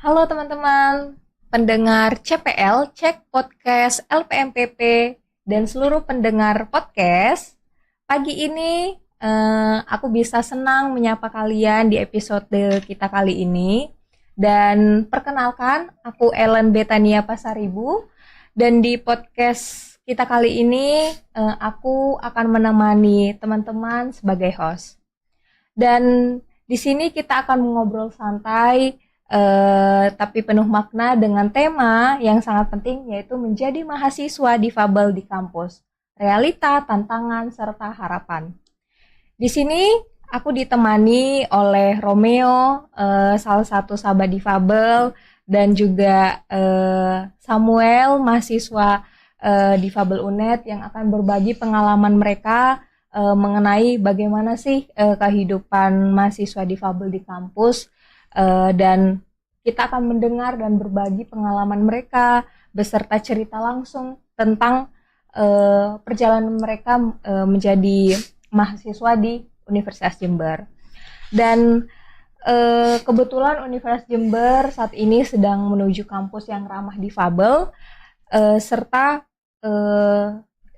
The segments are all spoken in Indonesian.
Halo teman-teman, pendengar CPL, Cek Podcast LPMPP, dan seluruh pendengar podcast. Pagi ini aku bisa senang menyapa kalian di episode kita kali ini. Dan perkenalkan, aku Ellen Betania Pasaribu. Dan di podcast kita kali ini, aku akan menemani teman-teman sebagai host. Dan di sini kita akan mengobrol santai, tapi penuh makna dengan tema yang sangat penting, yaitu menjadi mahasiswa difabel di kampus, realita, tantangan, serta harapan. Di sini aku ditemani oleh Romeo, salah satu sahabat difabel, dan juga Samuel, mahasiswa difabel UNED yang akan berbagi pengalaman mereka mengenai bagaimana sih kehidupan mahasiswa difabel di kampus, dan kita akan mendengar dan berbagi pengalaman mereka beserta cerita langsung tentang perjalanan mereka menjadi mahasiswa di Universitas Jember. Dan kebetulan Universitas Jember saat ini sedang menuju kampus yang ramah difabel, serta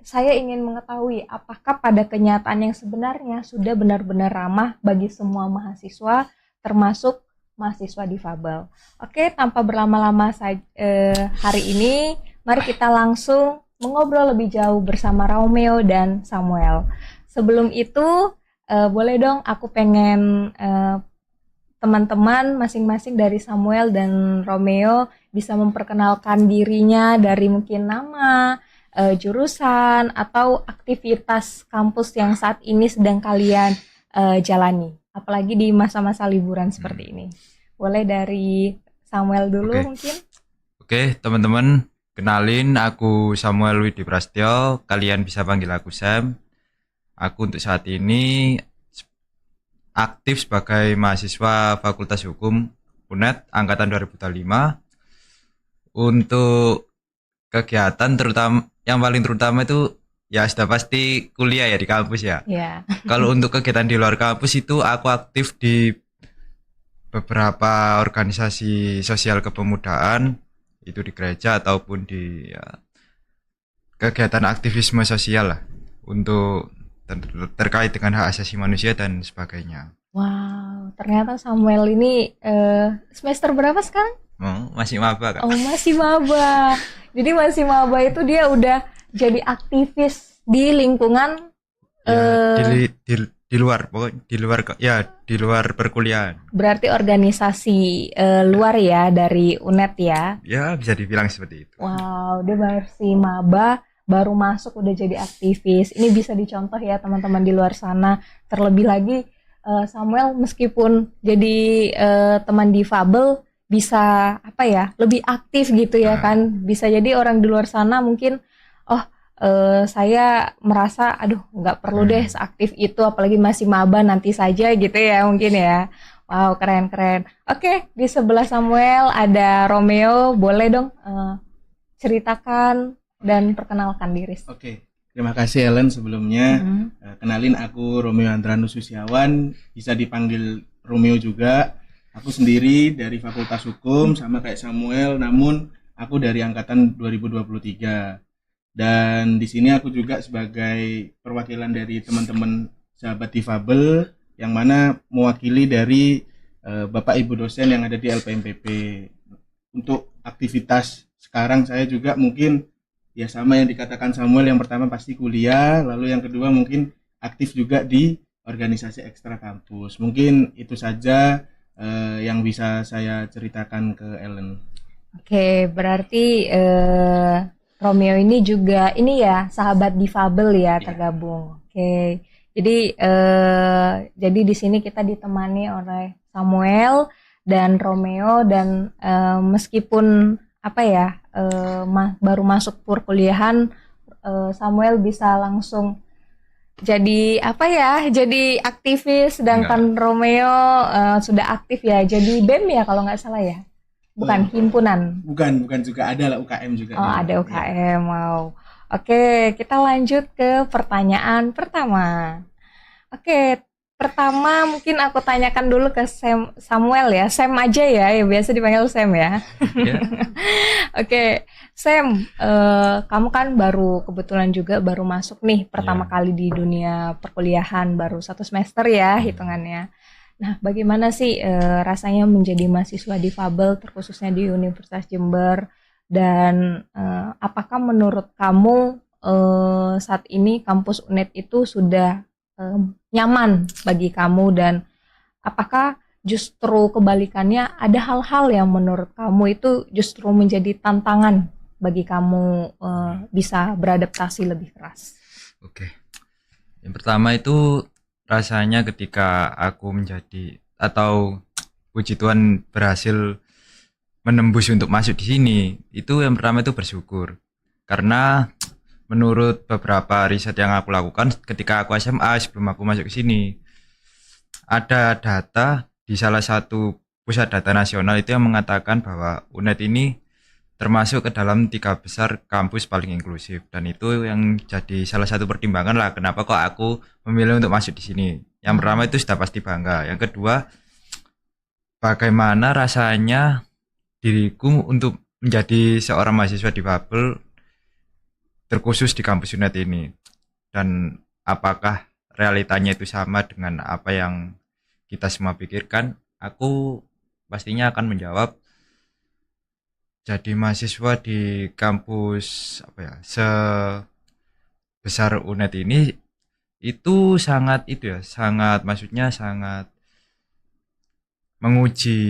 saya ingin mengetahui apakah pada kenyataan yang sebenarnya sudah benar-benar ramah bagi semua mahasiswa, termasuk mahasiswa difabel. Oke, tanpa berlama-lama hari ini, mari kita langsung mengobrol lebih jauh bersama Romeo dan Samuel. Sebelum itu, boleh dong aku pengen teman-teman masing-masing dari Samuel dan Romeo bisa memperkenalkan dirinya dari mungkin nama, jurusan, atau aktivitas kampus yang saat ini sedang kalian jalani, apalagi di masa-masa liburan seperti ini. Boleh dari Samuel dulu mungkin. Oke, teman-teman, kenalin, aku Samuel Widi Prasetyo, kalian bisa panggil aku Sam. Aku untuk saat ini aktif sebagai mahasiswa Fakultas Hukum UNED angkatan 2005. Untuk kegiatan terutama yang paling terutama itu ya sudah pasti kuliah ya di kampus ya. Yeah. Kalau untuk kegiatan di luar kampus itu aku aktif di beberapa organisasi sosial kepemudaan, itu di gereja ataupun di kegiatan aktivisme sosial lah, untuk terkait dengan hak asasi manusia dan sebagainya. Wow, ternyata Samuel ini semester berapa sekarang? Masih maba kan? Oh, masih maba. Jadi masih maba itu dia udah jadi aktivis di lingkungan di luar, pokoknya di luar perkuliahan. Berarti organisasi luar ya dari UNED ya? Ya, bisa dibilang seperti itu. Wow, dia masih maba, baru masuk udah jadi aktivis. Ini bisa dicontoh ya teman-teman di luar sana. Terlebih lagi Samuel meskipun jadi teman difabel bisa lebih aktif gitu ya kan. Bisa jadi orang di luar sana mungkin saya merasa nggak perlu deh seaktif itu, apalagi masih maba, nanti saja gitu ya mungkin ya. Wow, keren. Oke, di sebelah Samuel ada Romeo. Boleh dong ceritakan dan perkenalkan diri. Oke, terima kasih Ellen sebelumnya. Kenalin, aku Romeo Andranus Susiawan, bisa dipanggil Romeo juga. Aku sendiri dari Fakultas Hukum sama kayak Samuel, namun aku dari angkatan 2023. Dan di sini aku juga sebagai perwakilan dari teman-teman sahabat difabel yang mana mewakili dari Bapak Ibu dosen yang ada di LPMPP. Untuk aktivitas sekarang saya juga mungkin ya sama yang dikatakan Samuel, yang pertama pasti kuliah, lalu yang kedua mungkin aktif juga di organisasi ekstra kampus. Mungkin itu saja yang bisa saya ceritakan ke Ellen. Oke, berarti Romeo ini juga sahabat difabel ya, tergabung. Oke. Jadi di sini kita ditemani oleh Samuel dan Romeo, dan meskipun baru masuk perkuliahan, Samuel bisa langsung jadi jadi aktivis, sedangkan Romeo sudah aktif ya, jadi BEM ya kalau nggak salah ya. Bukan himpunan. Bukan juga, ada lah UKM juga. Oh, ada UKM. Wow. Oke, kita lanjut ke pertanyaan pertama. Oke, pertama mungkin aku tanyakan dulu ke Samuel ya. Sam aja ya, biasa dipanggil Sam ya. Ya. Oke, Sam, kamu kan kebetulan juga baru masuk nih pertama Iya. kali di dunia perkuliahan, baru 1 semester ya hitungannya. Nah, bagaimana sih rasanya menjadi mahasiswa difabel, terkhususnya di Universitas Jember? Dan apakah menurut kamu saat ini kampus UNED itu sudah nyaman bagi kamu, dan apakah justru kebalikannya ada hal-hal yang menurut kamu itu justru menjadi tantangan bagi kamu bisa beradaptasi lebih keras? Oke. Yang pertama itu rasanya ketika aku menjadi atau puji Tuhan berhasil menembus untuk masuk di sini, itu yang pertama itu bersyukur. Karena menurut beberapa riset yang aku lakukan ketika aku SMA sebelum aku masuk ke sini, ada data di salah satu pusat data nasional itu yang mengatakan bahwa UNED ini termasuk ke dalam 3 besar kampus paling inklusif, dan itu yang jadi salah satu pertimbangan lah kenapa kok aku memilih untuk masuk di sini. Yang pertama itu sudah pasti bangga. Yang kedua, bagaimana rasanya diriku untuk menjadi seorang mahasiswa difabel terkhusus di kampus UNED ini, dan apakah realitanya itu sama dengan apa yang kita semua pikirkan. Aku pastinya akan menjawab, jadi mahasiswa di kampus sebesar UNED ini itu sangat maksudnya sangat menguji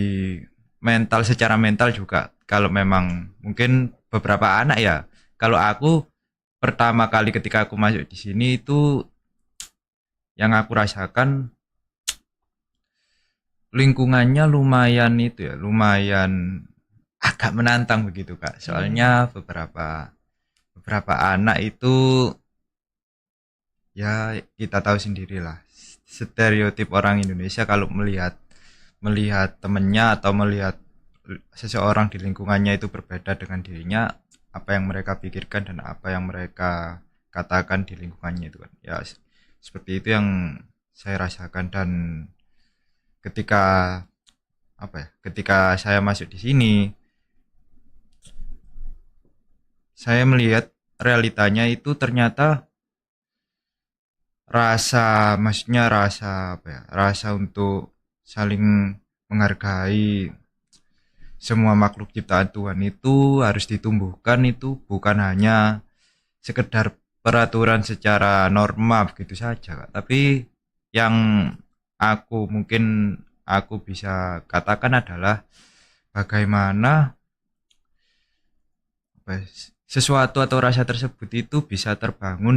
secara mental juga. Kalau memang mungkin beberapa anak ya, kalau aku pertama kali ketika aku masuk di sini itu yang aku rasakan lingkungannya lumayan agak menantang begitu Kak. Soalnya beberapa anak itu ya kita tahu sendirilah, stereotip orang Indonesia kalau melihat temennya atau melihat seseorang di lingkungannya itu berbeda dengan dirinya, apa yang mereka pikirkan dan apa yang mereka katakan di lingkungannya itu kan. Ya seperti itu yang saya rasakan. Dan ketika ketika saya masuk di sini, saya melihat realitanya itu ternyata rasa untuk saling menghargai semua makhluk ciptaan Tuhan itu harus ditumbuhkan. Itu bukan hanya sekedar peraturan secara norma begitu saja Kak. Tapi yang aku bisa katakan adalah bagaimana sesuatu atau rasa tersebut itu bisa tertanam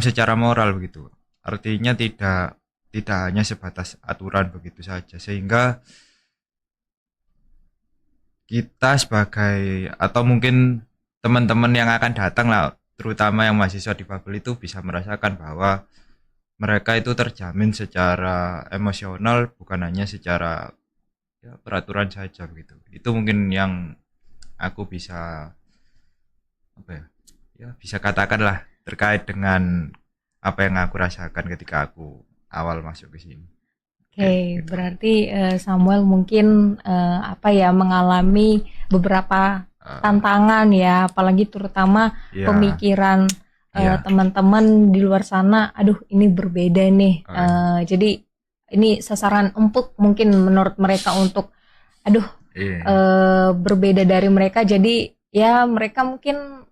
secara moral begitu. Artinya tidak hanya sebatas aturan begitu saja, sehingga kita sebagai, atau mungkin teman-teman yang akan datang lah, terutama yang mahasiswa difabel itu bisa merasakan bahwa mereka itu terjamin secara emosional, bukan hanya secara peraturan saja begitu. Itu mungkin yang aku bisa bisa katakan lah terkait dengan apa yang aku rasakan ketika aku awal masuk ke sini. Oke, berarti Samuel mungkin mengalami beberapa tantangan ya, apalagi terutama pemikiran teman-teman di luar sana. Aduh, ini berbeda nih. Jadi ini sasaran empuk mungkin menurut mereka untuk berbeda dari mereka. Jadi ya mereka mungkin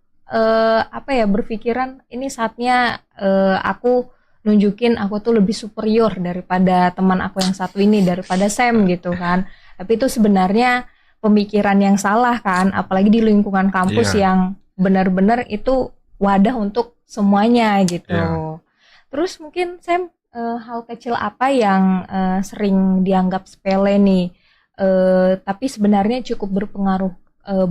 berpikiran ini saatnya aku nunjukin aku tuh lebih superior daripada teman aku yang satu ini, daripada Sam gitu kan. Tapi itu sebenarnya pemikiran yang salah kan, apalagi di lingkungan kampus yang benar-benar itu wadah untuk semuanya gitu. Terus mungkin Sam, hal kecil apa yang sering dianggap sepele nih, tapi sebenarnya cukup berpengaruh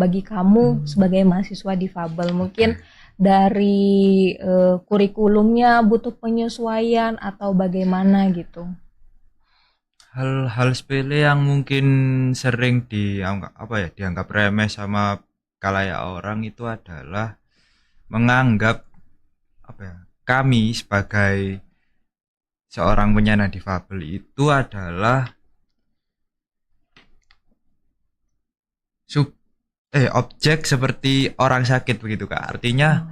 bagi kamu sebagai mahasiswa difabel? Mungkin dari kurikulumnya butuh penyesuaian atau bagaimana gitu? Hal-hal sepele yang mungkin sering dianggap remeh sama kalayak orang itu adalah menganggap kami sebagai seorang penyandang difabel itu adalah objek seperti orang sakit begitu Kak. Artinya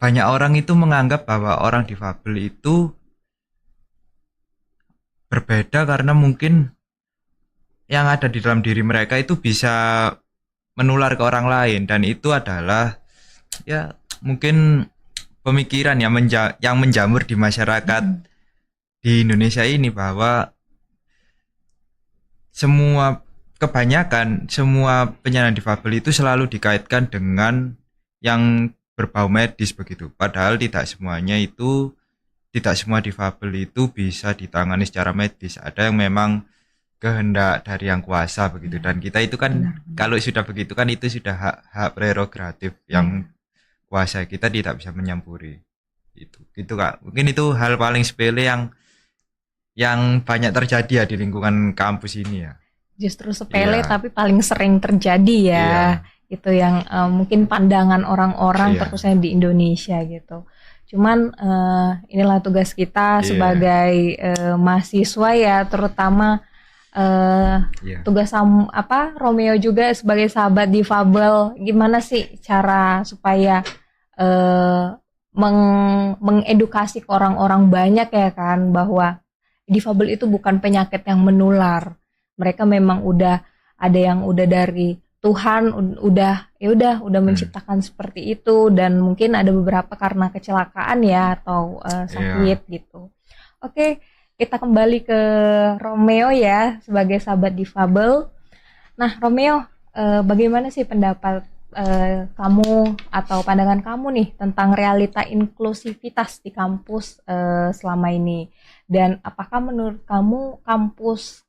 banyak orang itu menganggap bahwa orang difabel itu berbeda karena mungkin yang ada di dalam diri mereka itu bisa menular ke orang lain, dan itu adalah ya mungkin pemikiran yang menjamur di masyarakat di Indonesia ini, bahwa kebanyakan semua penyandang difabel itu selalu dikaitkan dengan yang berbau medis begitu. Padahal tidak semua difabel itu bisa ditangani secara medis. Ada yang memang kehendak dari yang kuasa begitu, dan kita itu kan kalau sudah begitu kan itu sudah hak prerogatif yang kuasa, kita tidak bisa menyampuri itu gitu Kak. Mungkin itu hal paling sepele yang banyak terjadi ya di lingkungan kampus ini ya. Justru sepele tapi paling sering terjadi ya. Itu yang mungkin pandangan orang-orang terkhususnya di Indonesia gitu. Cuman inilah tugas kita sebagai mahasiswa ya, terutama tugas Romeo juga sebagai sahabat difabel. Gimana sih cara supaya mengedukasi ke orang-orang banyak ya kan, bahwa difabel itu bukan penyakit yang menular. Mereka memang udah ada yang udah dari Tuhan udah menciptakan seperti itu, dan mungkin ada beberapa karena kecelakaan ya atau sakit gitu. Oke, kita kembali ke Romeo ya sebagai sahabat difabel. Nah, Romeo, bagaimana sih pendapat kamu atau pandangan kamu nih tentang realita inklusivitas di kampus selama ini? Dan apakah menurut kamu kampus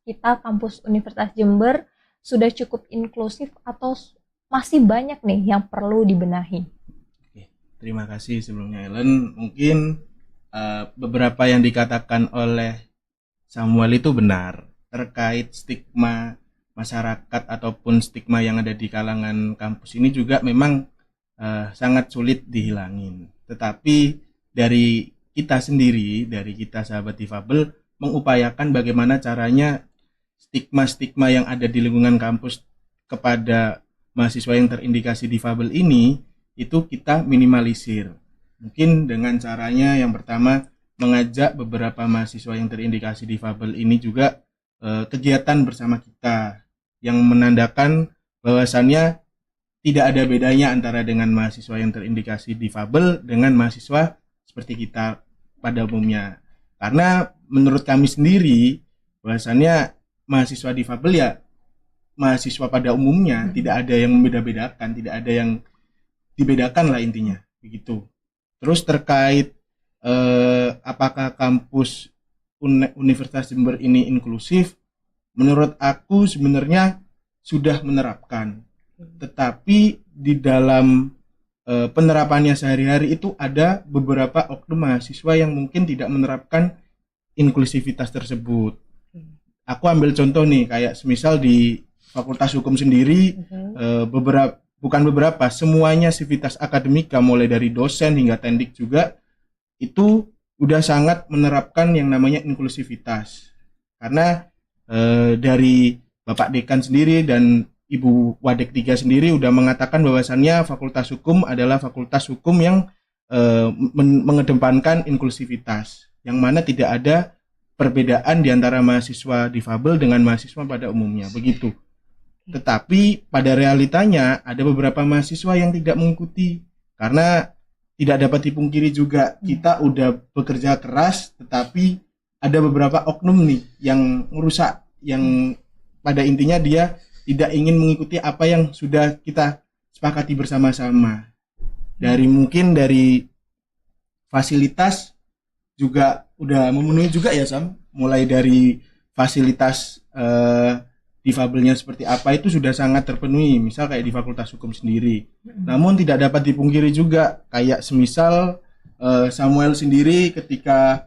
Universitas Jember sudah cukup inklusif atau masih banyak nih yang perlu dibenahi? Oke, terima kasih sebelumnya Ellen. Mungkin beberapa yang dikatakan oleh Samuel itu benar terkait stigma masyarakat ataupun stigma yang ada di kalangan kampus ini juga memang sangat sulit dihilangin. Tetapi dari kita sendiri, dari kita sahabat difabel, mengupayakan bagaimana caranya stigma-stigma yang ada di lingkungan kampus kepada mahasiswa yang terindikasi difabel ini itu kita minimalisir. Mungkin dengan caranya yang pertama mengajak beberapa mahasiswa yang terindikasi difabel ini juga kegiatan bersama kita yang menandakan bahwasannya tidak ada bedanya antara dengan mahasiswa yang terindikasi difabel dengan mahasiswa seperti kita pada umumnya. Karena menurut kami sendiri bahwasannya mahasiswa difabel ya mahasiswa pada umumnya, tidak ada yang membeda-bedakan, tidak ada yang dibedakan lah intinya begitu. Terus terkait apakah kampus Universitas Jember ini inklusif, menurut aku sebenarnya sudah menerapkan, tetapi di dalam penerapannya sehari-hari itu ada beberapa oknum mahasiswa yang mungkin tidak menerapkan inklusivitas tersebut. Aku ambil contoh nih, kayak semisal di Fakultas Hukum sendiri, semuanya sivitas akademika mulai dari dosen hingga tendik juga itu udah sangat menerapkan yang namanya inklusivitas. Karena dari Bapak Dekan sendiri dan Ibu Wadek 3 sendiri udah mengatakan bahwasannya Fakultas Hukum adalah fakultas hukum yang mengedepankan inklusivitas, yang mana tidak ada perbedaan di antara mahasiswa difabel dengan mahasiswa pada umumnya, begitu. Tetapi pada realitanya ada beberapa mahasiswa yang tidak mengikuti, karena tidak dapat dipungkiri juga kita udah bekerja keras, tetapi ada beberapa oknum nih yang merusak, yang pada intinya dia tidak ingin mengikuti apa yang sudah kita sepakati bersama-sama. Mungkin dari fasilitas juga udah memenuhi juga ya Sam, mulai dari fasilitas difabelnya seperti apa itu sudah sangat terpenuhi, misal kayak di Fakultas Hukum sendiri. Namun tidak dapat dipungkiri juga kayak semisal Samuel sendiri ketika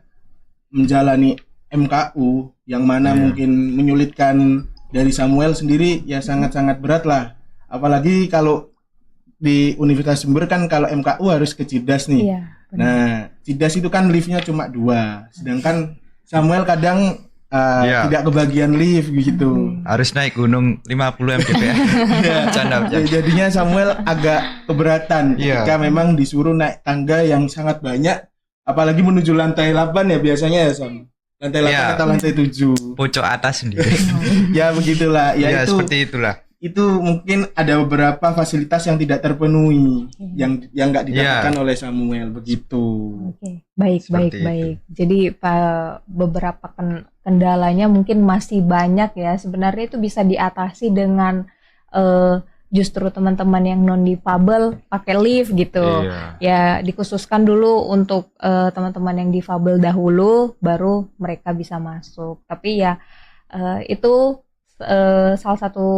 menjalani MKU yang mana mungkin menyulitkan dari Samuel sendiri ya sangat-sangat berat lah. Apalagi kalau di Universitas Jember kan kalau MKU harus ke Cidas nih. Nah, Cidas itu kan liftnya cuma 2, sedangkan Samuel kadang Iya. tidak kebagian lift gitu. Harus naik gunung 50 mdpl. Ya, Bercanda. jadinya Samuel agak keberatan Iya. ketika memang disuruh naik tangga yang sangat banyak, apalagi menuju lantai 8 ya biasanya ya Sam. Lantai 8 Iya. atau lantai 7. Pojok atas sendiri. Ya begitulah. Ya, Ya, itu seperti itulah. itu mungkin ada beberapa fasilitas yang tidak terpenuhi, yang nggak didapatkan oleh Samuel begitu. Oke, baik, Seperti baik. Jadi beberapa kendalanya mungkin masih banyak ya. Sebenarnya itu bisa diatasi dengan justru teman-teman yang non difabel pakai lift gitu. Iya. Ya dikhususkan dulu untuk teman-teman yang difabel dahulu, baru mereka bisa masuk. Tapi ya itu salah satu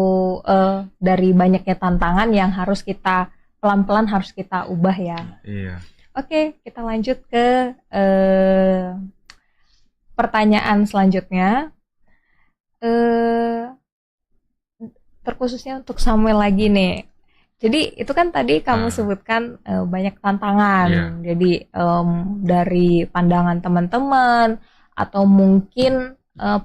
dari banyaknya tantangan yang harus kita pelan-pelan harus kita ubah ya. Iya. Oke, kita lanjut ke pertanyaan selanjutnya. Terkhususnya untuk Samuel lagi nih. Jadi itu kan tadi kamu sebutkan banyak tantangan. Iya. Jadi dari pandangan teman-teman atau mungkin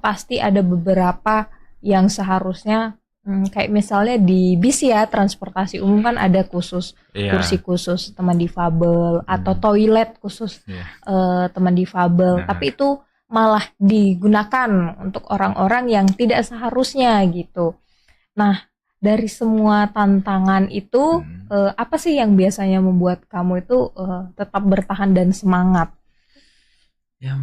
pasti ada beberapa yang seharusnya kayak misalnya di bis ya, transportasi umum kan ada khusus Iya. kursi khusus teman difabel atau toilet khusus Iya. teman difabel, Nah. tapi itu malah digunakan untuk orang-orang yang tidak seharusnya gitu. Nah, dari semua tantangan itu apa sih yang biasanya membuat kamu itu tetap bertahan dan semangat? Yang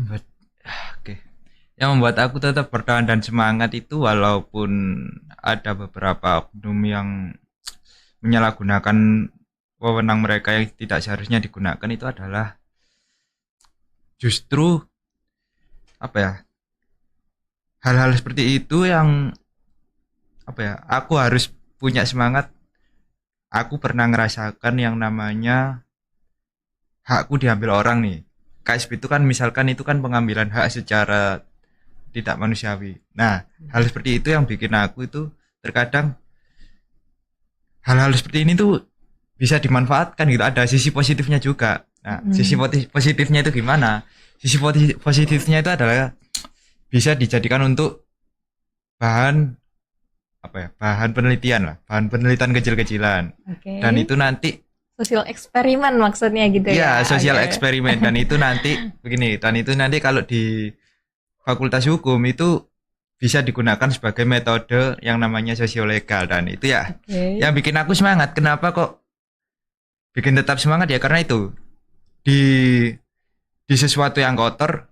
membuat aku tetap bertahan dan semangat itu walaupun ada beberapa oknum yang menyalahgunakan wewenang mereka yang tidak seharusnya digunakan, itu adalah justru hal-hal seperti itu yang aku harus punya semangat. Aku pernah ngerasakan yang namanya hakku diambil orang nih. KSP itu kan misalkan itu kan pengambilan hak secara tidak manusiawi. Nah, hal seperti itu yang bikin aku itu terkadang hal-hal seperti ini tuh bisa dimanfaatkan gitu. Ada sisi positifnya juga. Nah, sisi positifnya itu gimana? Sisi positifnya itu adalah bisa dijadikan untuk bahan bahan penelitian lah, bahan penelitian kecil-kecilan. Oke. Dan itu nanti Sosial eksperimen maksudnya gitu ya. ya sosial Oke. eksperimen, dan itu nanti begini, dan itu nanti kalau di Fakultas Hukum itu bisa digunakan sebagai metode yang namanya sosiolegal, dan itu ya Oke. yang bikin aku semangat. Kenapa kok bikin tetap semangat ya? Karena itu di sesuatu yang kotor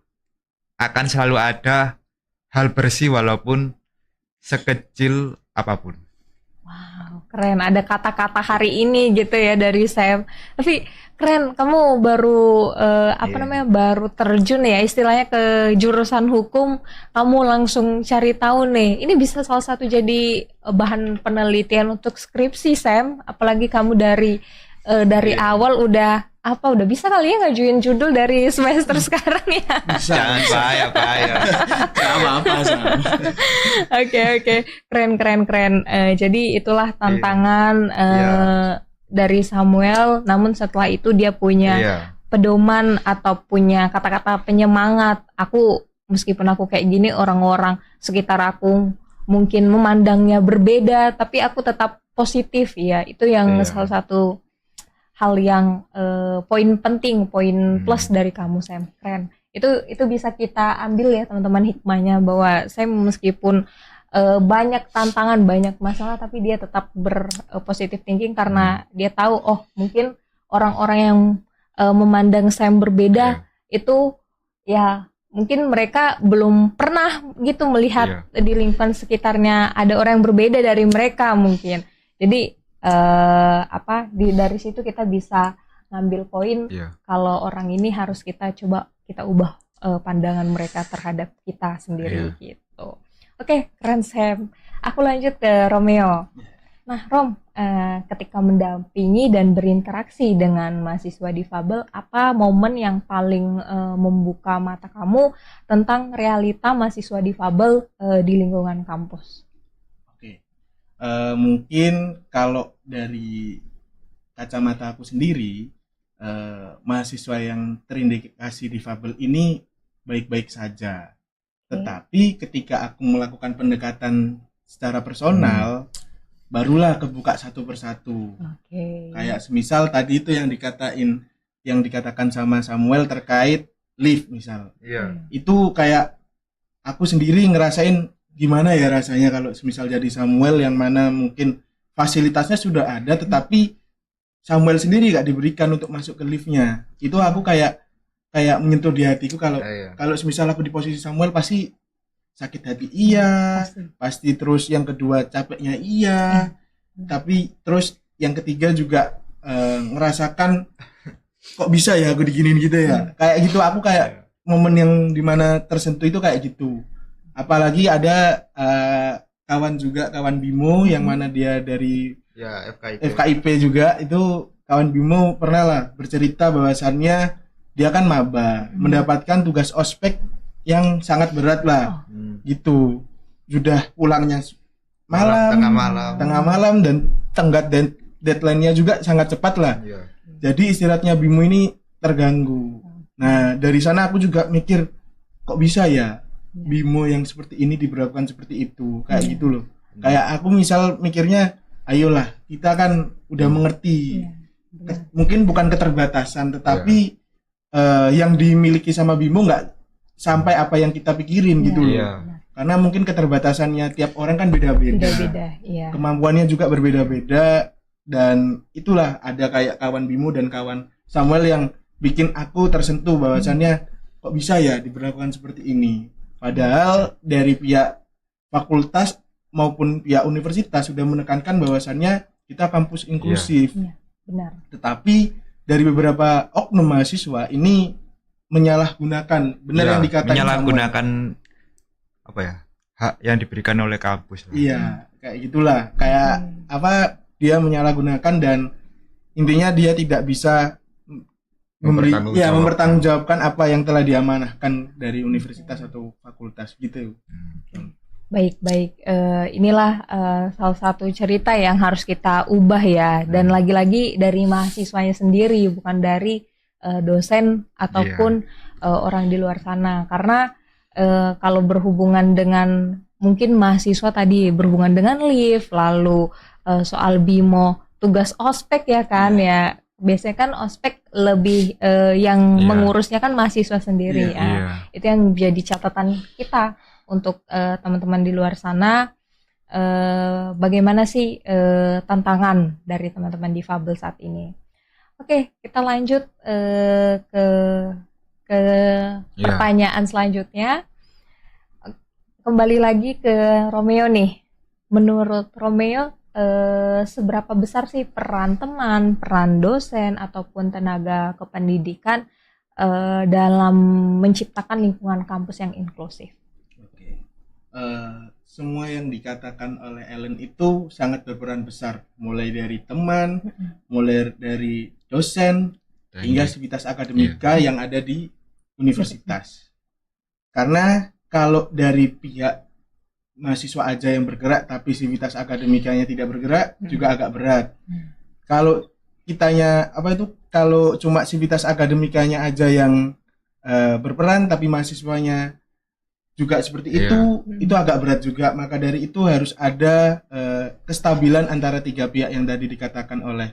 akan selalu ada hal bersih walaupun sekecil apapun. Wow, keren. Ada kata-kata hari ini gitu ya dari Sam. Tapi keren, kamu baru baru terjun ya istilahnya ke jurusan hukum. Kamu langsung cari tahu nih. Ini bisa salah satu jadi bahan penelitian untuk skripsi, Sam. Apalagi kamu dari awal udah bisa kali ya ngajuin judul dari semester sekarang ya. Jangan bahaya. Gak apa-apa sama. Oke. Keren. Jadi itulah tantangan dari Samuel. Namun setelah itu dia punya pedoman atau punya kata-kata penyemangat. Meskipun aku kayak gini, orang-orang sekitar aku mungkin memandangnya berbeda, tapi aku tetap positif ya. Itu yang salah satu hal yang poin penting, poin plus dari kamu, Sam. Keren. Itu bisa kita ambil ya teman-teman hikmahnya, bahwa Sam meskipun banyak tantangan, banyak masalah, tapi dia tetap berpositif thinking karena dia tahu mungkin orang-orang yang memandang Sam berbeda itu ya mungkin mereka belum pernah gitu melihat di lingkungan sekitarnya ada orang yang berbeda dari mereka mungkin. Jadi dari situ kita bisa ngambil poin kalau orang ini harus kita coba kita ubah pandangan mereka terhadap kita sendiri gitu. Oke, keren Sam. Aku lanjut ke Romeo. Nah, Rom, ketika mendampingi dan berinteraksi dengan mahasiswa difabel, apa momen yang paling membuka mata kamu tentang realita mahasiswa difabel di lingkungan kampus? Mungkin kalau dari kacamata aku sendiri, mahasiswa yang terindikasi difabel ini baik-baik saja. Tetapi ketika aku melakukan pendekatan secara personal, barulah kebuka satu persatu. Kayak semisal tadi itu yang dikatakan sama Samuel terkait lift misal. Iya. Itu kayak aku sendiri ngerasain gimana ya rasanya kalau semisal jadi Samuel yang mana mungkin fasilitasnya sudah ada tetapi Samuel sendiri gak diberikan untuk masuk ke liftnya. Itu aku kayak menyentuh di hatiku kalau semisal aku di posisi Samuel pasti sakit hati pasti terus yang kedua capeknya tapi terus yang ketiga juga ngerasakan kok bisa ya aku diginin gitu ya. Kayak gitu aku kayak momen yang dimana tersentuh itu kayak gitu. Apalagi ada kawan Bimo yang mana dia dari FKIP juga, itu kawan Bimo pernah lah bercerita bahwasannya dia kan maba, mendapatkan tugas ospek yang sangat berat lah, gitu. Sudah pulangnya tengah malam dan tenggat deadline-nya juga sangat cepat lah. Jadi istirahatnya Bimo ini terganggu. Nah dari sana aku juga mikir kok bisa ya Bimo yang seperti ini diberlakukan seperti itu, kayak gitu loh. Kayak aku misal mikirnya, ayolah kita kan udah mengerti, mungkin bukan keterbatasan, tetapi yang dimiliki sama Bimo nggak sampai apa yang kita pikirin gitu loh. Karena mungkin keterbatasannya tiap orang kan beda-beda. Kemampuannya juga berbeda-beda, dan itulah ada kayak kawan Bimo dan kawan Samuel yang bikin aku tersentuh bahwasannya kok bisa ya diberlakukan seperti ini. Padahal dari pihak fakultas maupun pihak universitas sudah menekankan bahwasannya kita kampus inklusif. Benar. Tetapi dari beberapa oknum mahasiswa ini menyalahgunakan, yang dikatakan menyalahgunakan apa ya, hak yang diberikan oleh kampus. Iya, kayak gitulah. Kayak dia menyalahgunakan dan intinya dia tidak bisa mempertanggungjawabkan apa yang telah diamanahkan dari universitas atau fakultas gitu. Baik. Inilah salah satu cerita yang harus kita ubah ya, dan lagi-lagi dari mahasiswanya sendiri, bukan dari dosen ataupun orang di luar sana. Karena kalau berhubungan dengan mungkin mahasiswa tadi berhubungan dengan lift, lalu soal Bimo tugas ospek ya kan, ya biasanya kan ospek lebih yang mengurusnya kan mahasiswa sendiri Itu yang jadi catatan kita untuk teman-teman di luar sana. Bagaimana sih tantangan dari teman-teman difabel saat ini? Oke, kita lanjut ke pertanyaan selanjutnya. Kembali lagi ke Romeo nih. Menurut Romeo, seberapa besar sih peran teman, peran dosen ataupun tenaga kependidikan dalam menciptakan lingkungan kampus yang inklusif? Semua yang dikatakan oleh Ellen itu sangat berperan besar, mulai dari teman, mulai dari dosen, hingga sivitas akademika yang ada di universitas. Karena kalau dari pihak mahasiswa aja yang bergerak tapi sivitas akademikanya tidak bergerak, juga agak berat. Kalau kalau cuma sivitas akademikanya aja yang berperan tapi mahasiswanya juga seperti itu agak berat juga. Maka dari itu harus ada kestabilan antara tiga pihak yang tadi dikatakan oleh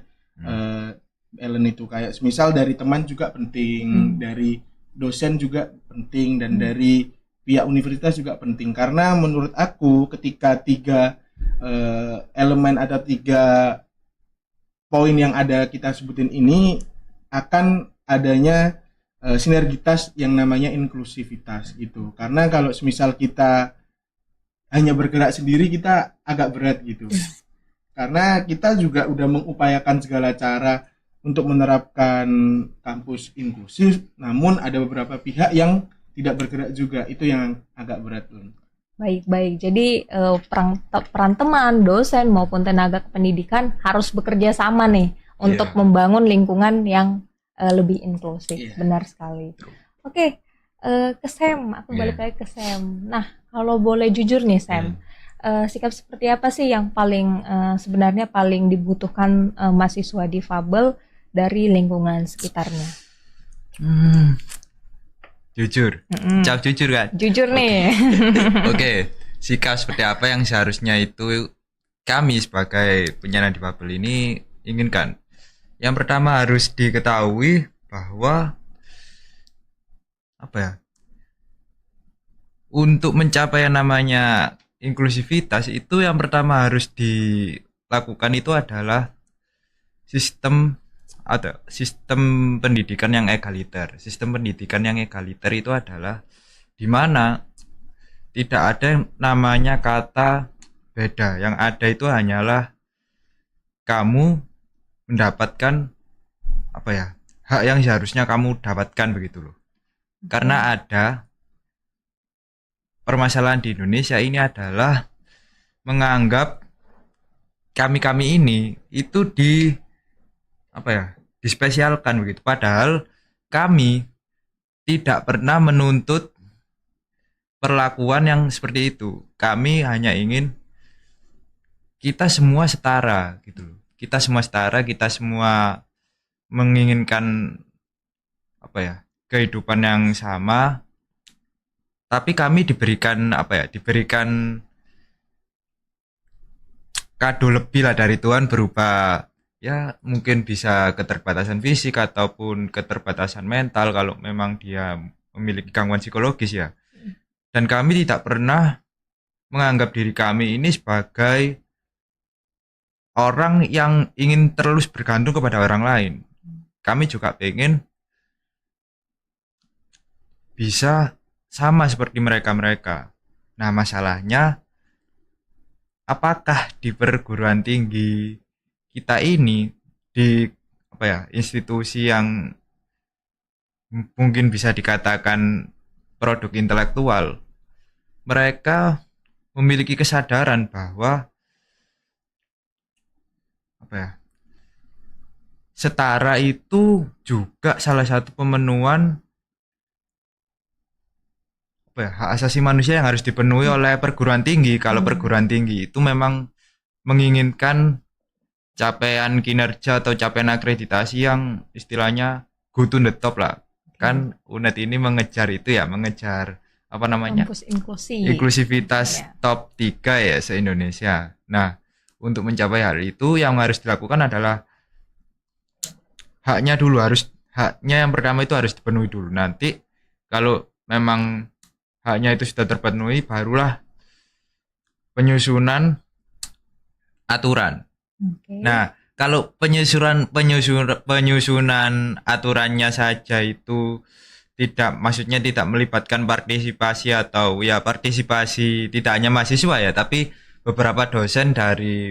Ellen itu. Kayak misal dari teman juga penting, dari dosen juga penting, dan dari pihak universitas juga penting. Karena menurut aku ketika tiga elemen atau tiga poin yang ada kita sebutin ini, akan adanya sinergitas yang namanya inklusivitas gitu. Karena kalau semisal kita hanya bergerak sendiri, kita agak berat gitu. Karena kita juga udah mengupayakan segala cara untuk menerapkan kampus inklusif, namun ada beberapa pihak yang tidak bergerak juga. Itu yang agak berat loh. Baik. Jadi peran teman, dosen maupun tenaga kependidikan harus bekerja sama nih untuk membangun lingkungan yang lebih inklusif. Benar sekali. Oke, ke Sam, aku balik lagi ke Sam. Nah, kalau boleh jujur nih Sam, sikap seperti apa sih yang paling sebenarnya paling dibutuhkan mahasiswa difabel dari lingkungan sekitarnya? Jujur. Mm-mm. Jawab jujur kan? Jujur nih. Oke. Sikap seperti apa yang seharusnya itu kami sebagai penyandang difabel ini inginkan? Yang pertama harus diketahui bahwa apa ya? Untuk mencapai yang namanya inklusivitas itu yang pertama harus dilakukan itu adalah sistem pendidikan yang egaliter. Sistem pendidikan yang egaliter itu adalah di mana tidak ada yang namanya kata beda. Yang ada itu hanyalah kamu mendapatkan apa ya? Hak yang seharusnya kamu dapatkan begitu loh. Karena ada permasalahan di Indonesia ini adalah menganggap kami ini itu dispesialkan begitu. Padahal kami tidak pernah menuntut perlakuan yang seperti itu. Kami hanya ingin kita semua setara gitu loh. Kita semua setara, kita semua menginginkan kehidupan yang sama. Tapi kami diberikan diberikan kado lebih lah dari Tuhan berupa ya mungkin bisa keterbatasan fisik ataupun keterbatasan mental kalau memang dia memiliki gangguan psikologis ya. Dan kami tidak pernah menganggap diri kami ini sebagai orang yang ingin terus bergantung kepada orang lain. Kami juga pengen bisa sama seperti mereka-mereka. Nah, masalahnya apakah di perguruan tinggi kita ini di institusi yang mungkin bisa dikatakan produk intelektual, mereka memiliki kesadaran bahwa setara itu juga salah satu pemenuhan hak asasi manusia yang harus dipenuhi oleh perguruan tinggi. Kalau perguruan tinggi itu memang menginginkan capaian kinerja atau capaian akreditasi yang istilahnya go to the top lah. Kan UNED ini mengejar itu ya, mengejar Kampus inklusi. Inklusivitas top 3 ya se-Indonesia. Nah, untuk mencapai hal itu yang harus dilakukan adalah haknya yang pertama itu harus dipenuhi dulu. Nanti kalau memang haknya itu sudah terpenuhi, barulah penyusunan aturan. Okay. Nah, kalau penyusunan aturannya saja itu maksudnya tidak melibatkan partisipasi atau ya partisipasi tidak hanya mahasiswa ya, tapi beberapa dosen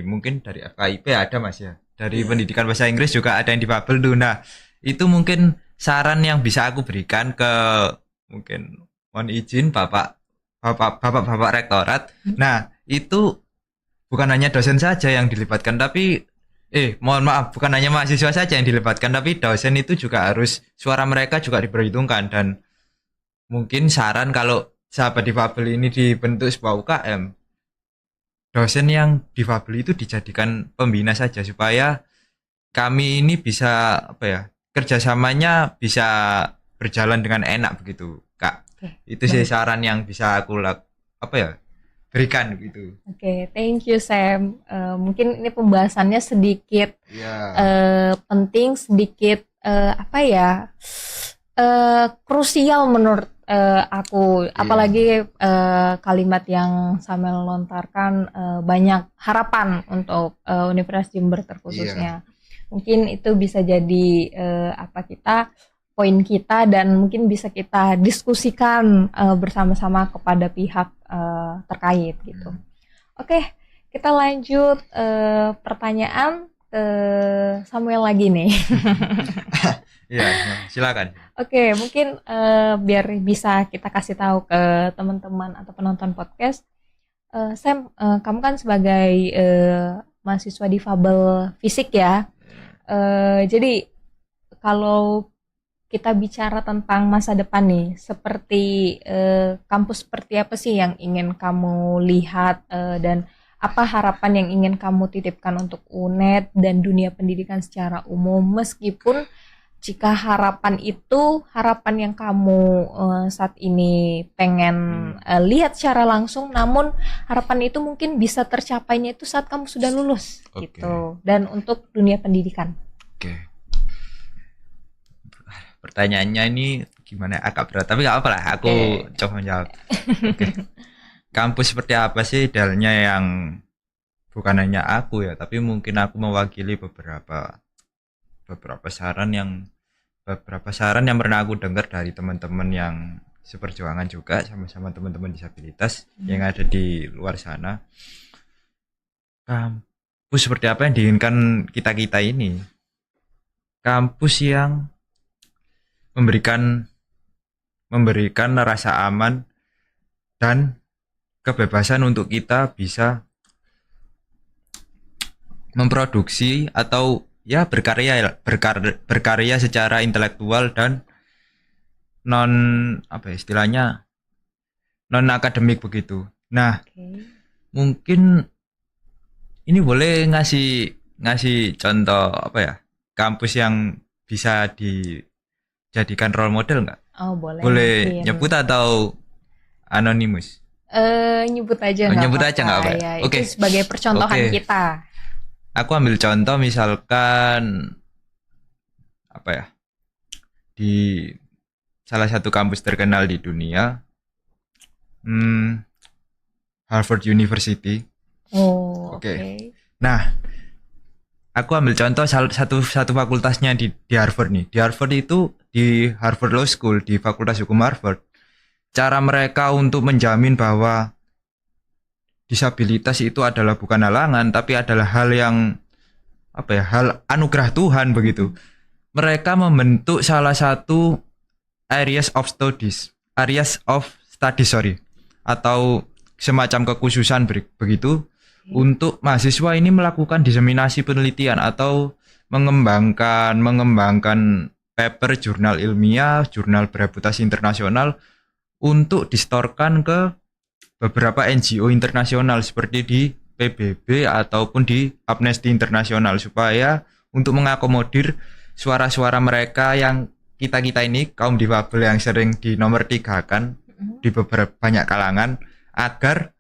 mungkin dari FKIP ada Mas ya. Dari pendidikan bahasa Inggris juga ada yang difabel tuh. Nah, itu mungkin saran yang bisa aku berikan ke mungkin mohon izin Bapak rektorat. Nah, itu bukan hanya dosen saja yang dilibatkan, tapi mohon maaf, bukan hanya mahasiswa saja yang dilibatkan, tapi dosen itu juga suara mereka juga diperhitungkan. Dan mungkin saran kalau sahabat difabel ini dibentuk sebuah UKM, dosen yang difabel itu dijadikan pembina saja supaya kami ini bisa kerjasamanya bisa berjalan dengan enak begitu, Kak. Itu sih saran yang bisa aku berikan gitu. Oke, thank you Sam. Mungkin ini pembahasannya sedikit penting, sedikit krusial menurut aku. Apalagi kalimat yang Samuel lontarkan banyak harapan untuk Universitas Jember terkhususnya. Mungkin itu bisa jadi poin kita dan mungkin bisa kita diskusikan bersama-sama kepada pihak terkait gitu. Oke, kita lanjut pertanyaan ke Samuel lagi nih. Iya, silakan. Oke, mungkin biar bisa kita kasih tahu ke teman-teman atau penonton podcast, Sam, kamu kan sebagai mahasiswa difabel fisik ya. Jadi kalau kita bicara tentang masa depan nih, seperti kampus seperti apa sih yang ingin kamu lihat dan apa harapan yang ingin kamu titipkan untuk UNED dan dunia pendidikan secara umum, meskipun jika harapan itu harapan yang kamu saat ini pengen lihat secara langsung, namun harapan itu mungkin bisa tercapainya itu saat kamu sudah lulus gitu. Dan untuk dunia pendidikan. Oke. Pertanyaannya ini gimana, agak berat tapi nggak apa lah, aku coba menjawab. Oke. Kampus seperti apa sih idealnya, yang bukan hanya aku ya, tapi mungkin aku mewakili beberapa saran yang pernah aku dengar dari teman-teman yang seperjuangan juga sama-sama teman-teman disabilitas yang ada di luar sana. Kampus seperti apa yang diinginkan kita ini? Kampus yang memberikan rasa aman dan kebebasan untuk kita bisa memproduksi atau ya berkarya secara intelektual dan non akademik begitu. Nah, mungkin ini boleh ngasih contoh kampus yang bisa dijadikan role model nggak? Oh, boleh. Boleh nyebut atau anonimus? Nyebut aja nggak apa-apa. Ya, Oke. Itu sebagai percontohan kita. Aku ambil contoh misalkan di salah satu kampus terkenal di dunia, Harvard University. Oke. Nah, aku ambil contoh satu fakultasnya di Harvard nih. Di Harvard itu, di Harvard Law School, di Fakultas Hukum Harvard, cara mereka untuk menjamin bahwa disabilitas itu adalah bukan halangan, tapi adalah hal yang hal anugerah Tuhan begitu. Mereka membentuk salah satu areas of studies atau semacam kekhususan begitu untuk mahasiswa ini melakukan diseminasi penelitian atau mengembangkan paper jurnal ilmiah, jurnal bereputasi internasional untuk distorkan ke beberapa NGO internasional seperti di PBB ataupun di Amnesty Internasional, supaya untuk mengakomodir suara-suara mereka yang kita ini kaum difabel yang sering dinomortigakan di beberapa banyak kalangan, agar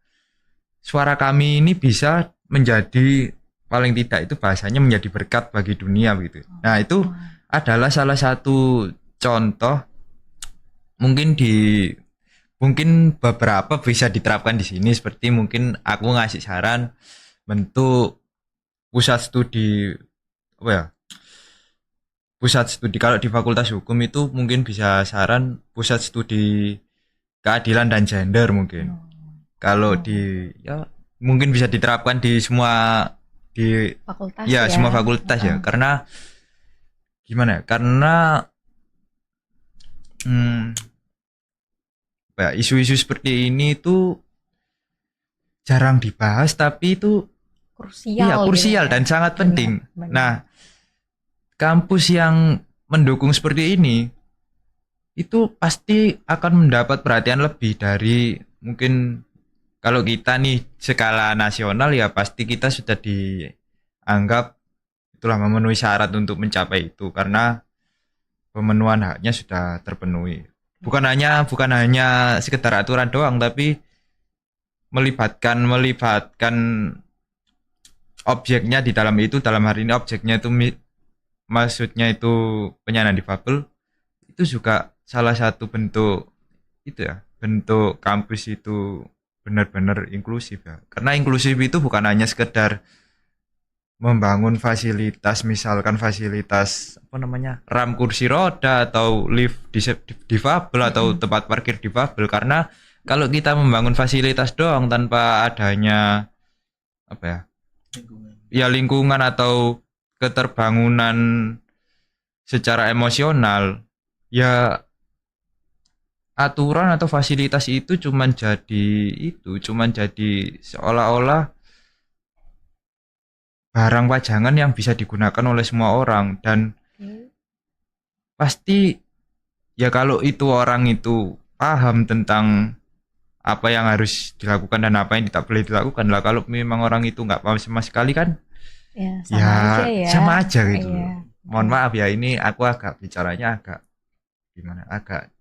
suara kami ini bisa menjadi, paling tidak itu bahasanya, menjadi berkat bagi dunia begitu. Nah, itu adalah salah satu contoh, mungkin beberapa bisa diterapkan di sini, seperti mungkin aku ngasih saran bentuk pusat studi kalau di Fakultas Hukum itu mungkin bisa saran pusat studi keadilan dan gender mungkin. Kalau mungkin bisa diterapkan di semua fakultas semua fakultas ya. Karena gimana ya? Karena isu-isu seperti ini itu jarang dibahas, tapi itu krusial dan sangat penting. Benar. Nah, kampus yang mendukung seperti ini itu pasti akan mendapat perhatian lebih dari, mungkin kalau kita nih skala nasional ya pasti kita sudah dianggap itulah memenuhi syarat untuk mencapai itu, karena pemenuhan haknya sudah terpenuhi. Bukan hanya sekedar aturan doang, tapi melibatkan objeknya di dalam itu. Dalam hari ini objeknya itu maksudnya itu penyandang difabel, itu juga salah satu bentuk bentuk kampus itu benar-benar inklusif ya. Karena inklusif itu bukan hanya sekedar membangun fasilitas, misalkan fasilitas ram kursi roda atau lift difabel atau tempat parkir difabel, karena kalau kita membangun fasilitas doang tanpa adanya lingkungan atau keterbangunan secara emosional, ya aturan atau fasilitas itu cuman jadi seolah-olah barang pajangan yang bisa digunakan oleh semua orang. Dan pasti ya kalau itu orang itu paham tentang apa yang harus dilakukan dan apa yang tidak boleh dilakukan lah. Kalau memang orang itu nggak paham sama sekali kan, sama aja gitu. Mohon maaf ya, ini aku agak bicaranya agak gimana, agak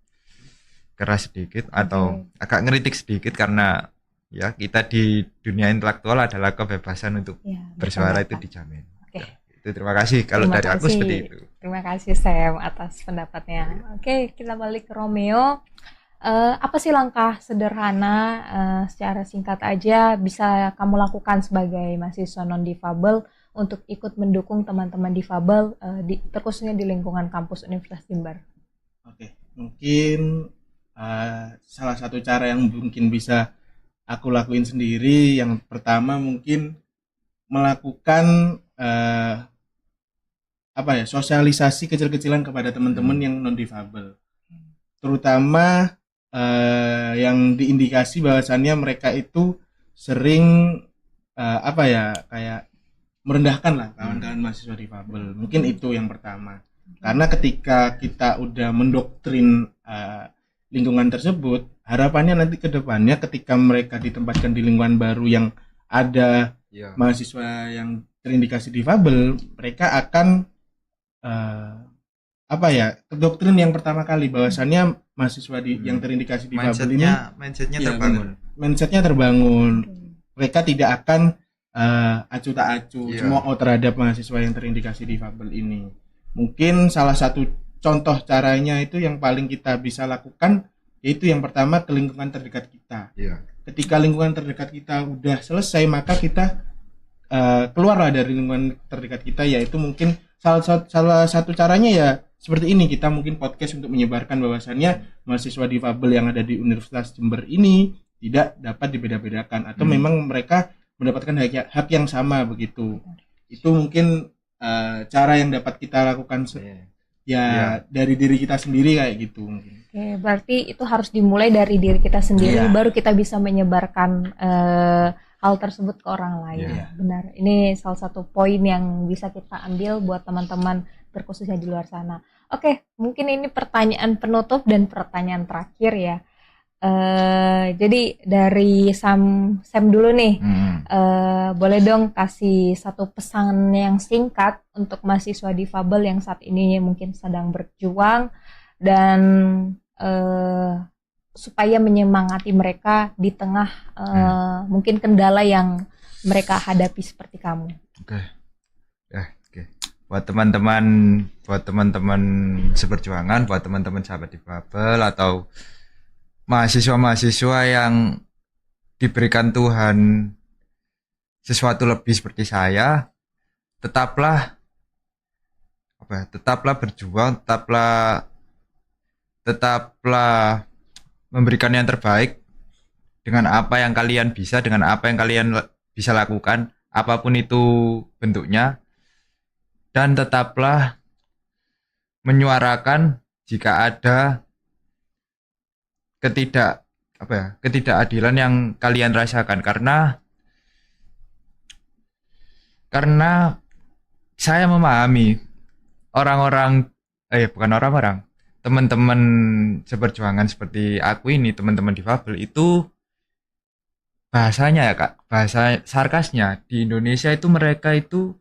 keras sedikit atau agak ngeritik sedikit karena ya kita di dunia intelektual adalah kebebasan untuk Ya, bersuara itu berpendapat. dijamin. Oke. Ya, itu terima kasih kalau Terima dari aku kasih. seperti itu. Terima kasih Sam atas pendapatnya. Oke, kita balik ke Romeo. Apa sih langkah sederhana secara singkat aja bisa kamu lakukan sebagai mahasiswa non difabel untuk ikut mendukung teman-teman difabel terkhususnya di lingkungan kampus Universitas Jember? Oke, mungkin salah satu cara yang mungkin bisa aku lakuin sendiri, yang pertama mungkin melakukan sosialisasi kecil-kecilan kepada teman-teman yang non difabel, terutama yang diindikasi bahwasannya mereka itu sering kayak merendahkan lah kawan-kawan mahasiswa difabel. Mungkin itu yang pertama. Karena ketika kita udah mendoktrin lingkungan tersebut, harapannya nanti ke depannya ketika mereka ditempatkan di lingkungan baru yang ada mahasiswa yang terindikasi difabel, mereka akan doktrin yang pertama kali bahwasannya mahasiswa yang terindikasi difabel ini mindsetnya terbangun. Mindsetnya terbangun. Mereka tidak akan acuh tak acuh cemooh terhadap mahasiswa yang terindikasi difabel ini. Mungkin salah satu contoh caranya itu yang paling kita bisa lakukan yaitu yang pertama ke lingkungan terdekat kita. Ketika lingkungan terdekat kita udah selesai, maka kita keluarlah dari lingkungan terdekat kita, yaitu mungkin salah satu caranya ya seperti ini, kita mungkin podcast untuk menyebarkan bahwasannya mahasiswa difabel yang ada di Universitas Jember ini tidak dapat dibeda-bedakan atau memang mereka mendapatkan hak yang sama begitu. Itu mungkin cara yang dapat kita lakukan dari diri kita sendiri kayak gitu mungkin. Oke, berarti itu harus dimulai dari diri kita sendiri, baru kita bisa menyebarkan hal tersebut ke orang lain. Benar, ini salah satu poin yang bisa kita ambil buat teman-teman terkhususnya di luar sana. Oke, mungkin ini pertanyaan penutup dan pertanyaan terakhir ya. Jadi dari Sam dulu nih, boleh dong kasih satu pesan yang singkat untuk mahasiswa difabel yang saat ini mungkin sedang berjuang dan supaya menyemangati mereka di tengah mungkin kendala yang mereka hadapi seperti kamu. Oke. Buat teman-teman seperjuangan, buat teman-teman sahabat difabel atau mahasiswa-mahasiswa yang diberikan Tuhan sesuatu lebih seperti saya, tetaplah berjuang, tetaplah memberikan yang terbaik dengan apa yang kalian bisa, dengan apa yang kalian bisa lakukan, apapun itu bentuknya, dan tetaplah menyuarakan jika ada ketidakadilan yang kalian rasakan, karena saya memahami teman-teman seperjuangan seperti aku ini, teman-teman difabel itu bahasanya ya Kak, bahasa sarkasnya di Indonesia itu mereka itu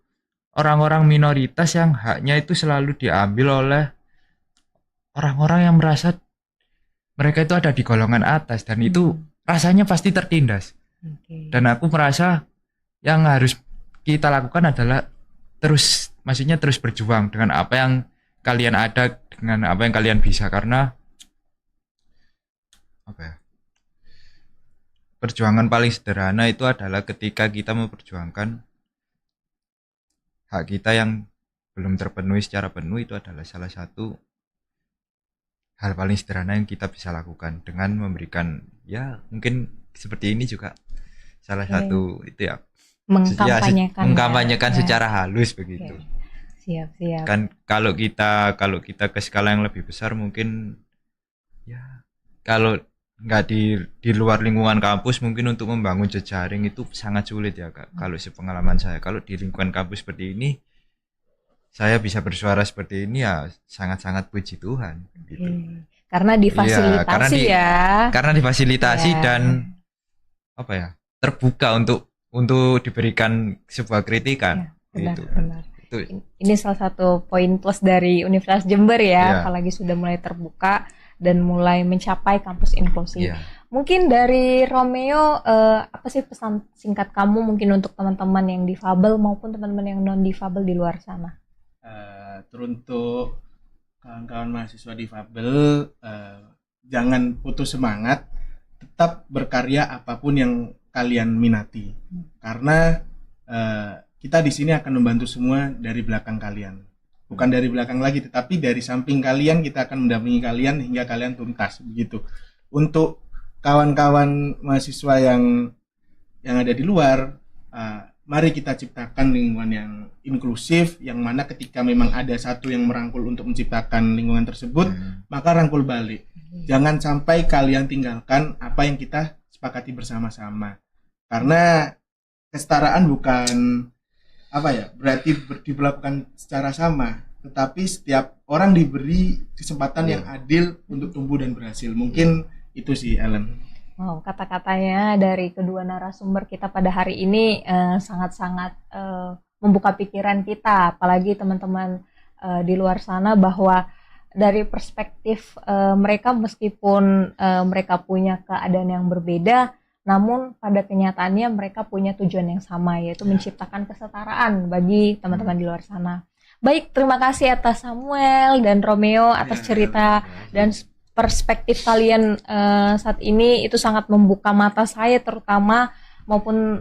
orang-orang minoritas yang haknya itu selalu diambil oleh orang-orang yang merasa mereka itu ada di golongan atas, dan itu rasanya pasti tertindas. Dan aku merasa yang harus kita lakukan adalah terus berjuang dengan apa yang kalian ada, dengan apa yang kalian bisa, karena perjuangan paling sederhana itu adalah ketika kita memperjuangkan hak kita yang belum terpenuhi secara penuh, itu adalah salah satu hal paling sederhana yang kita bisa lakukan dengan memberikan, ya mungkin seperti ini juga salah satu itu ya, mengkampanyekan secara halus begitu. Siap. Kan kalau kita ke skala yang lebih besar mungkin ya, kalau nggak di luar lingkungan kampus mungkin untuk membangun jejaring itu sangat sulit ya Kak. Kalau sepengalaman saya, kalau di lingkungan kampus seperti ini saya bisa bersuara seperti ini ya sangat-sangat puji Tuhan gitu. Karena difasilitasi karena difasilitasi dan terbuka untuk diberikan sebuah kritikan. Benar. Ini salah satu poin plus dari Universitas Jember ya, Iya. apalagi sudah mulai terbuka dan mulai mencapai kampus inklusi. Iya. Mungkin dari Romeo, apa sih pesan singkat kamu mungkin untuk teman-teman yang difabel maupun teman-teman yang non difabel di luar sana? Teruntuk kawan-kawan mahasiswa difabel, jangan putus semangat, tetap berkarya apapun yang kalian minati, karena kita di sini akan membantu semua dari belakang kalian, bukan dari belakang lagi, tetapi dari samping kalian kita akan mendampingi kalian hingga kalian tuntas begitu. Untuk kawan-kawan mahasiswa yang ada di luar, mari kita ciptakan lingkungan yang inklusif, yang mana ketika memang ada satu yang merangkul untuk menciptakan lingkungan tersebut, maka rangkul balik. Jangan sampai kalian tinggalkan apa yang kita sepakati bersama-sama. Karena kesetaraan bukan berarti diberlakukan secara sama, tetapi setiap orang diberi kesempatan yang adil untuk tumbuh dan berhasil. Mungkin itu sih, Ellen. Wow, kata-katanya dari kedua narasumber kita pada hari ini sangat-sangat membuka pikiran kita, apalagi teman-teman di luar sana, bahwa dari perspektif mereka, meskipun mereka punya keadaan yang berbeda, namun pada kenyataannya mereka punya tujuan yang sama, yaitu menciptakan kesetaraan bagi teman-teman di luar sana. Baik, terima kasih atas Samuel dan Romeo atas cerita dan perspektif kalian saat ini. Itu sangat membuka mata saya terutama, maupun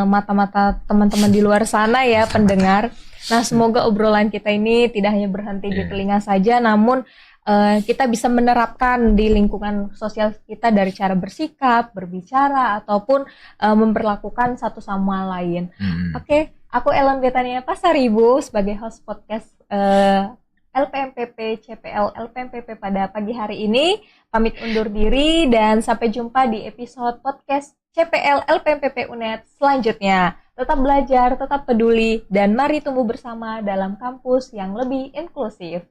mata-mata teman-teman di luar sana ya, pendengar. Nah, semoga obrolan kita ini tidak hanya berhenti di telinga saja, namun kita bisa menerapkan di lingkungan sosial kita dari cara bersikap, berbicara, ataupun memperlakukan satu sama lain. Oke, aku Ellen Betania Pasaribu sebagai host podcast LPMPP CPL LPMPP pada pagi hari ini. Pamit undur diri dan sampai jumpa di episode podcast CPL LPMPP UNED selanjutnya. Tetap belajar, tetap peduli, dan mari tumbuh bersama dalam kampus yang lebih inklusif.